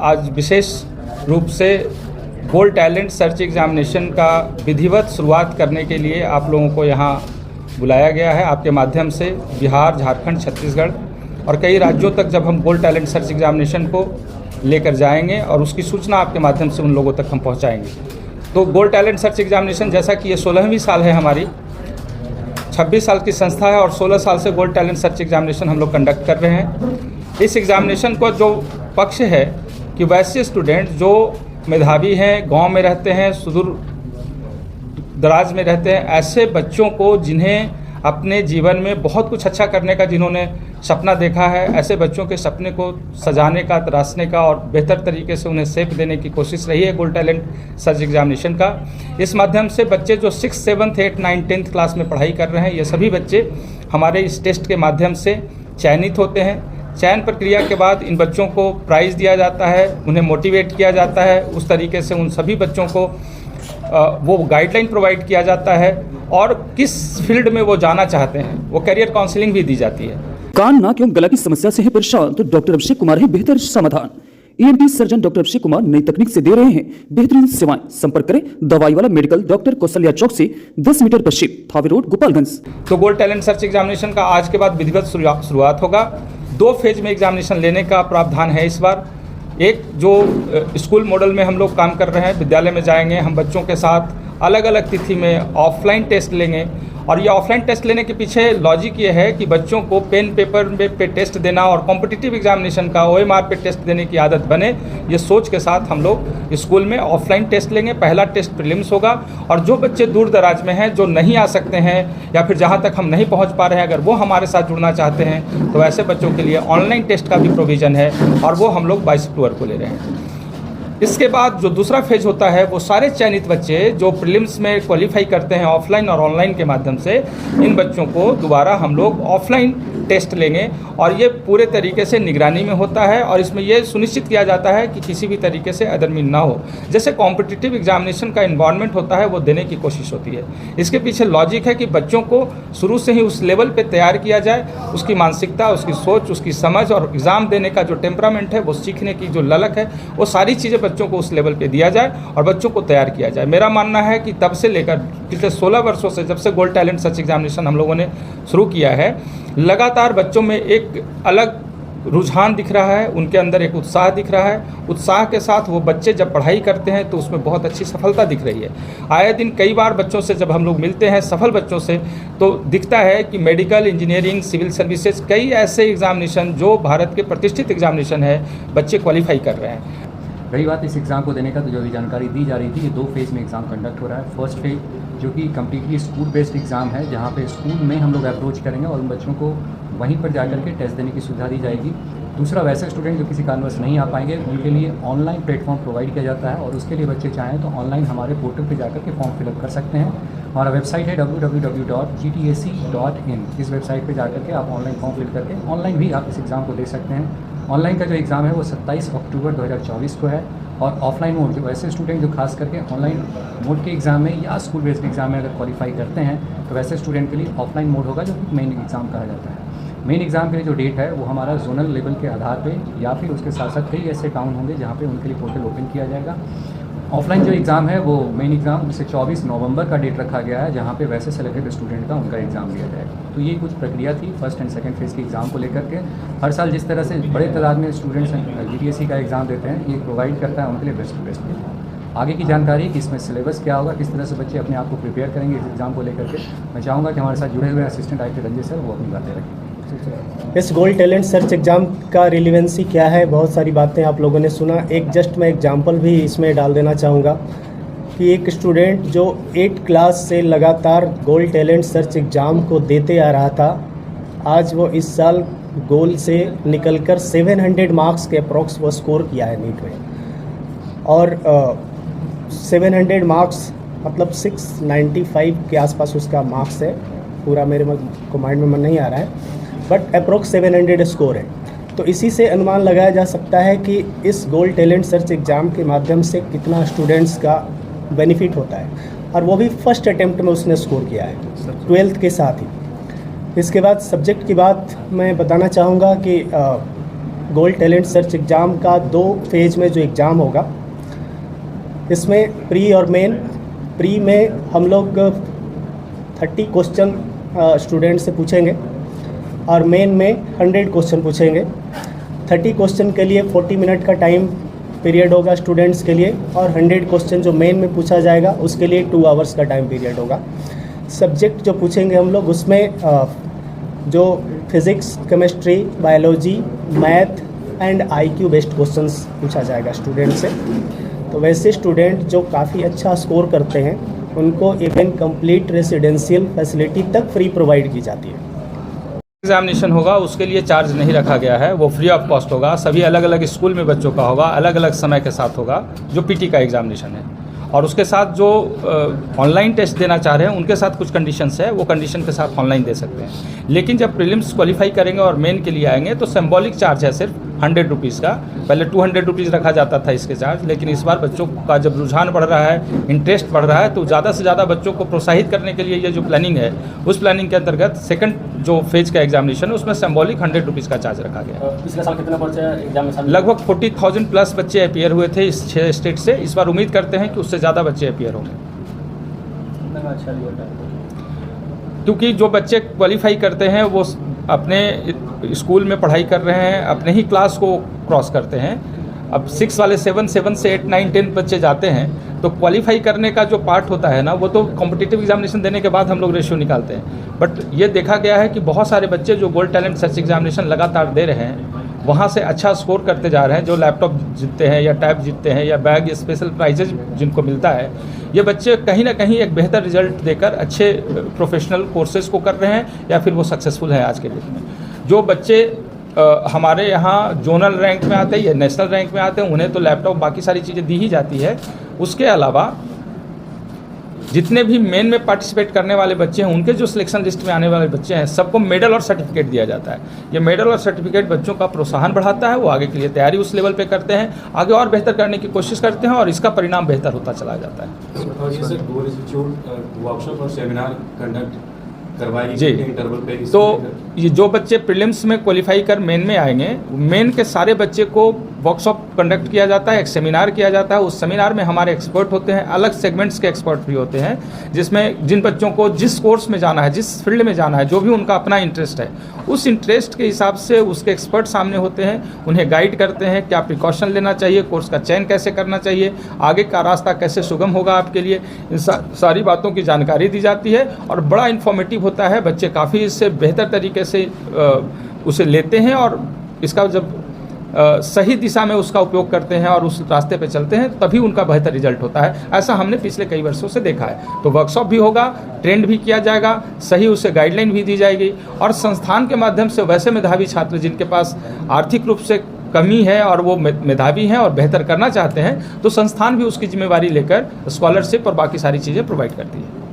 आज विशेष रूप से गोल्ड टैलेंट सर्च एग्जामिनेशन का विधिवत शुरुआत करने के लिए आप लोगों को यहाँ बुलाया गया है। आपके माध्यम से बिहार, झारखंड, छत्तीसगढ़ और कई राज्यों तक जब हम गोल्ड टैलेंट सर्च एग्जामिनेशन को लेकर जाएंगे और उसकी सूचना आपके माध्यम से उन लोगों तक हम पहुँचाएंगे। तो गोल्ड टैलेंट सर्च एग्जामिनेशन जैसा कि ये 16वीं साल है हमारी, 26 साल की संस्था है और 16 साल से गोल्ड टैलेंट सर्च एग्जामिनेशन हम लोग कंडक्ट कर रहे हैं। इस एग्जामिनेशन को जो पक्ष है कि वैसे स्टूडेंट जो मेधावी हैं, गांव में रहते हैं, सुदूर दराज में रहते हैं, ऐसे बच्चों को जिन्हें अपने जीवन में बहुत कुछ अच्छा करने का जिन्होंने सपना देखा है, ऐसे बच्चों के सपने को सजाने का, तराशने का और बेहतर तरीके से उन्हें शेप देने की कोशिश रही है गोल्ड टैलेंट सर्च एग्जामिनेशन का। इस माध्यम से बच्चे जो 6, 7, 8, 9, 10th क्लास में पढ़ाई कर रहे हैं, ये सभी बच्चे हमारे इस टेस्ट के माध्यम से चयनित होते हैं। चयन प्रक्रिया के बाद इन बच्चों को प्राइज़ दिया जाता है, उन्हें मोटिवेट किया जाता है, उस तरीके से उन सभी बच्चों को वो गाइडलाइन प्रोवाइड किया जाता है और किस फील्ड में वो जाना चाहते हैं वो करियर काउंसलिंग भी दी जाती है। कान, नाक एवं गला की समस्या से है परेशान तो डॉक्टर अभिषेक कुमार है बेहतर समाधान। ENT surgeon doctor Abhishek Kumar नई तकनीक से दे रहे हैं बेहतरीन सेवाएं। संपर्क करें दवाई वाला मेडिकल, डॉक्टर कौशल्या चौक से 10 मीटर पश्चिम, थावे रोड, गोपालगंज। तो गोल्ड टैलेंट सर्च एग्जामिनेशन का आज के बाद विधिवत शुरुआत होगा। 2 फेज में एग्जामिनेशन लेने का प्रावधान है इस बार। एक जो स्कूल मॉडल में हम लोग काम कर रहे हैं, विद्यालय में जाएंगे, हम बच्चों के साथ अलग अलग तिथि में ऑफलाइन टेस्ट लेंगे और ये ऑफलाइन टेस्ट लेने के पीछे लॉजिक ये है कि बच्चों को पेन पेपर पे टेस्ट देना और कॉम्पिटिटिव एग्जामिनेशन का OMR पे टेस्ट देने की आदत बने, ये सोच के साथ हम लोग स्कूल में ऑफलाइन टेस्ट लेंगे। पहला टेस्ट प्रीलिम्स होगा और जो बच्चे दूर दराज में हैं, जो नहीं आ सकते हैं या फिर जहाँ तक हम नहीं पहुँच पा रहे हैं, अगर वो हमारे साथ जुड़ना चाहते हैं तो ऐसे बच्चों के लिए ऑनलाइन टेस्ट का भी प्रोविज़न है और वो हम लोग 22 अक्टूबर को ले रहे हैं। इसके बाद जो दूसरा फेज होता है वो सारे चयनित बच्चे जो प्रीलिम्स में क्वालिफाई करते हैं ऑफलाइन और ऑनलाइन के माध्यम से, इन बच्चों को दोबारा हम लोग ऑफलाइन टेस्ट लेंगे और ये पूरे तरीके से निगरानी में होता है और इसमें ये सुनिश्चित किया जाता है कि किसी भी तरीके से अदरमीन ना हो। जैसे कॉम्पिटिटिव एग्जामिनेशन का इन्वायरमेंट होता है वो देने की कोशिश होती है। इसके पीछे लॉजिक है कि बच्चों को शुरू से ही उस लेवल पे तैयार किया जाए, उसकी मानसिकता, उसकी सोच, उसकी समझ और एग्ज़ाम देने का जो टेम्परामेंट है, वो सीखने की जो ललक है, वो सारी चीज़ें बच्चों को उस लेवल पे दिया जाए और बच्चों को तैयार किया जाए। मेरा मानना है कि तब से लेकर पिछले 16 वर्षों से जब से गोल्ड टैलेंट सर्च एग्जामिनेशन हम लोगों ने शुरू किया है, लगातार बच्चों में एक अलग रुझान दिख रहा है, उनके अंदर एक उत्साह दिख रहा है। उत्साह के साथ वो बच्चे जब पढ़ाई करते हैं तो उसमें बहुत अच्छी सफलता दिख रही है। आए दिन कई बार बच्चों से जब हम लोग मिलते हैं, सफल बच्चों से, तो दिखता है कि मेडिकल, इंजीनियरिंग, सिविल सर्विसेज, कई ऐसे एग्जामिनेशन जो भारत के प्रतिष्ठित एग्जामिनेशन है, बच्चे क्वालिफाई कर रहे हैं। रही बात इस एग्ज़ाम को देने का, तो जो भी जानकारी दी जा रही थी, ये 2 फेज़ में एग्ज़ाम कंडक्ट हो रहा है। फर्स्ट फेज जो कि कम्प्लीटली स्कूल बेस्ड एग्ज़ाम है, जहाँ पे स्कूल में हम लोग अप्रोच करेंगे और उन बच्चों को वहीं पर जाकर के टेस्ट देने की सुविधा दी जाएगी। दूसरा, वैसे स्टूडेंट जो किसी कारणवश नहीं आ पाएंगे, उनके लिए ऑनलाइन प्लेटफॉर्म प्रोवाइड किया जाता है और उसके लिए बच्चे चाहें तो ऑनलाइन हमारे पोर्टल पर जाकर के फॉर्म फिलअप कर सकते हैं। हमारा वेबसाइट है www.gtac.in। इस वेबसाइट पर जाकर के आप ऑनलाइन फॉर्म फिल करके ऑनलाइन भी आप इस एग्ज़ाम को दे सकते हैं। ऑनलाइन का जो एग्ज़ाम है वो 27 अक्टूबर 2024 को है और ऑफलाइन मोड, जो वैसे स्टूडेंट जो खास करके ऑनलाइन मोड के एग्ज़ाम में या स्कूल बेस्ड एग्ज़ाम में अगर क्वालिफाई करते हैं तो वैसे स्टूडेंट के लिए ऑफलाइन मोड होगा, जो कि मेन एग्ज़ाम कहा जाता है। मेन एग्ज़ाम के लिए जो डेट है वो हमारा जोनल लेवल के आधार पे या फिर उसके साथ साथ कई ऐसे टाउन होंगे जहाँ पे उनके लिए पोर्टल ओपन किया जाएगा। ऑफलाइन जो एग्ज़ाम है वो मेन एग्ज़ाम से 24 नवंबर का डेट रखा गया है, जहाँ पे वैसे सेलेक्टेड स्टूडेंट का उनका एग्ज़ाम लिया जाएगा। तो ये कुछ प्रक्रिया थी फर्स्ट एंड सेकंड फेज़ के एग्ज़ाम को लेकर के। हर साल जिस तरह से बड़े तादाद में स्टूडेंट्स GTAC का एग्ज़ाम देते हैं, ये प्रोवाइड करता है उनके लिए बेस्ट टू बेस्ट। आगे की जानकारी कि इसमें सिलेबस क्या होगा, किस तरह से बच्चे अपने आप को प्रिपेयर करेंगे इस एग्ज़ाम को लेकर के, मैं चाहूँगा कि हमारे साथ जुड़े हुए असिस्टेंट IIT रंजय सर वो अपनी बातें रखें। इस गोल्ड टैलेंट सर्च एग्ज़ाम का रिलेवेंसी क्या है, बहुत सारी बातें आप लोगों ने सुना। एक जस्ट मैं एग्जांपल भी इसमें डाल देना चाहूँगा कि एक स्टूडेंट जो 8 क्लास से लगातार गोल्ड टैलेंट सर्च एग्ज़ाम को देते आ रहा था, आज वो इस साल गोल से निकलकर 700 मार्क्स के अप्रॉक्स वो स्कोर किया है नीट में। और 700 मार्क्स मतलब 695 के आसपास उसका मार्क्स है, पूरा मेरे को माइंड में मन नहीं आ रहा है, बट अप्रोक्स 700 स्कोर है। तो इसी से अनुमान लगाया जा सकता है कि इस गोल्ड टैलेंट सर्च एग्ज़ाम के माध्यम से कितना स्टूडेंट्स का बेनिफिट होता है, और वो भी फर्स्ट अटेम्प्ट में उसने स्कोर किया है 12th के साथ ही। इसके बाद सब्जेक्ट की बात मैं बताना चाहूँगा कि गोल्ड टैलेंट सर्च एग्ज़ाम का 2 फेज में जो एग्ज़ाम होगा, इसमें प्री और मेन। प्री में हम लोग 30 क्वेश्चन स्टूडेंट से पूछेंगे और मेन में 100 क्वेश्चन पूछेंगे। 30 क्वेश्चन के लिए 40 मिनट का टाइम पीरियड होगा स्टूडेंट्स के लिए, और 100 क्वेश्चन जो मेन में पूछा जाएगा उसके लिए 2 आवर्स का टाइम पीरियड होगा। सब्जेक्ट जो पूछेंगे हम लोग उसमें जो physics, chemistry, biology, math and IQ based questions पूछा जाएगा स्टूडेंट से। तो वैसे स्टूडेंट जो काफ़ी अच्छा स्कोर करते हैं उनको इवन कंप्लीट रेसिडेंशियल फैसिलिटी तक फ्री प्रोवाइड की जाती है। एग्जामिनेशन होगा उसके लिए चार्ज नहीं रखा गया है, वो फ्री ऑफ कॉस्ट होगा। सभी अलग अलग स्कूल में बच्चों का होगा, अलग अलग समय के साथ होगा जो PT का एग्जामिनेशन है। और उसके साथ जो ऑनलाइन टेस्ट देना चाह रहे हैं उनके साथ कुछ कंडीशंस है, वो कंडीशन के साथ ऑनलाइन दे सकते हैं। लेकिन जब प्रीलिम्स क्वालिफाई करेंगे और मेन के लिए आएंगे तो सिंबॉलिक चार्ज है सिर्फ 100 रुपीज़ का। पहले 200 रुपीज़ रखा जाता था इसके चार्ज, लेकिन इस बार बच्चों का जब रुझान बढ़ रहा है, इंटरेस्ट बढ़ रहा है, तो ज़्यादा से ज़्यादा बच्चों को प्रोत्साहित करने के लिए ये जो प्लानिंग है, उस प्लानिंग के अंतर्गत सेकंड जो फेज का एग्जामिनेशन है उसमें सिंबॉलिक 100 रुपीज़ का चार्ज रखा गया। पिछले साल कितने बच्चे एग्जाम? लगभग 40,000 प्लस बच्चे अपीयर हुए थे इस 6 स्टेट से। इस बार उम्मीद करते हैं कि उससे ज़्यादा बच्चे अपीयर होंगे, क्योंकि जो बच्चे क्वालिफाई करते हैं वो अपने स्कूल में पढ़ाई कर रहे हैं, अपने ही क्लास को क्रॉस करते हैं। अब 6 वाले 7 से 8, 9, 10 बच्चे जाते हैं, तो क्वालिफाई करने का जो पार्ट होता है ना, वो तो कॉम्पिटिटिव एग्जामिनेशन देने के बाद हम लोग रेशियो निकालते हैं। बट ये देखा गया है कि बहुत सारे बच्चे जो गोल्ड टैलेंट सर्च एग्जामिनेशन लगातार दे रहे हैं, वहाँ से अच्छा स्कोर करते जा रहे हैं। जो लैपटॉप जीतते हैं या टैब जीतते हैं या बैग या स्पेशल प्राइजेज जिनको मिलता है, ये बच्चे कहीं ना कहीं एक बेहतर रिजल्ट देकर अच्छे प्रोफेशनल कोर्सेज को कर रहे हैं या फिर वो सक्सेसफुल है आज के डेट में। जो बच्चे हमारे यहाँ जोनल रैंक में आते हैं या नेशनल रैंक में आते हैं, उन्हें तो लैपटॉप बाकी सारी चीज़ें दी ही जाती है। उसके अलावा जितने भी मेन में पार्टिसिपेट करने वाले बच्चे हैं, उनके जो सिलेक्शन लिस्ट में आने वाले बच्चे हैं, सबको मेडल और सर्टिफिकेट दिया जाता है। ये मेडल और सर्टिफिकेट बच्चों का प्रोत्साहन बढ़ाता है, वो आगे के लिए तैयारी उस लेवल पे करते हैं, आगे और बेहतर करने की कोशिश करते हैं और इसका परिणाम बेहतर होता चला जाता है। वर्कशॉप और सेमिनार कंडक्ट करवाएगी जी। इंटरवल पे? तो ये जो बच्चे प्रीलिम्स में क्वालिफाई कर मेन में आएंगे, मेन के सारे बच्चे को वर्कशॉप कंडक्ट किया जाता है, एक सेमिनार किया जाता है। उस सेमिनार में हमारे एक्सपर्ट होते हैं, अलग सेगमेंट्स के एक्सपर्ट भी होते हैं, जिसमें जिन बच्चों को जिस कोर्स में जाना है, जिस फील्ड में जाना है, जो भी उनका अपना इंटरेस्ट है, उस इंटरेस्ट के हिसाब से उसके एक्सपर्ट सामने होते हैं, उन्हें गाइड करते हैं क्या प्रिकॉशन लेना चाहिए, कोर्स का चयन कैसे करना चाहिए, आगे का रास्ता कैसे सुगम होगा आपके लिए। इन सारी बातों की जानकारी दी जाती है और बड़ा इन्फॉर्मेटिव होता है। बच्चे काफ़ी इससे बेहतर तरीके से उसे लेते हैं और इसका जब सही दिशा में उसका उपयोग करते हैं और उस रास्ते पे चलते हैं, तभी उनका बेहतर रिजल्ट होता है। ऐसा हमने पिछले कई वर्षों से देखा है। तो वर्कशॉप भी होगा, ट्रेंड भी किया जाएगा, सही उसे गाइडलाइन भी दी जाएगी और संस्थान के माध्यम से वैसे मेधावी छात्र जिनके पास आर्थिक रूप से कमी है और वो मेधावी हैं और बेहतर करना चाहते हैं, तो संस्थान भी उसकी जिम्मेवारी लेकर स्कॉलरशिप और बाकी सारी चीज़ें प्रोवाइड करती है।